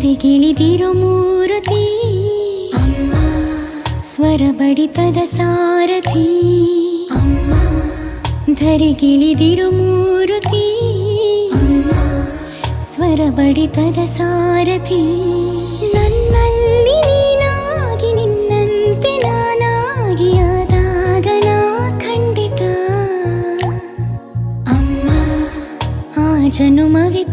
ಧರಿಗಿಳಿದಿರು ಮೂರುತಿ ಅಮ್ಮ, ಸ್ವರ ಬಡಿತದ ಸಾರಥಿ ಅಮ್ಮ, ಧರಿಗಿಳಿದಿರು ಮೂರುತಿ ಅಮ್ಮ, ಸ್ವರ ಬಡಿತದ ಸಾರಥಿ. ನನ್ನಲ್ಲಿ ನೀನಾಗಿ ನಿನ್ನಂತೆ ನಾನಾಗಿ ಆದಾಗ ನಾ ಖಂಡಿತ ಅಮ್ಮ, ಆ ಜನುಮವಿ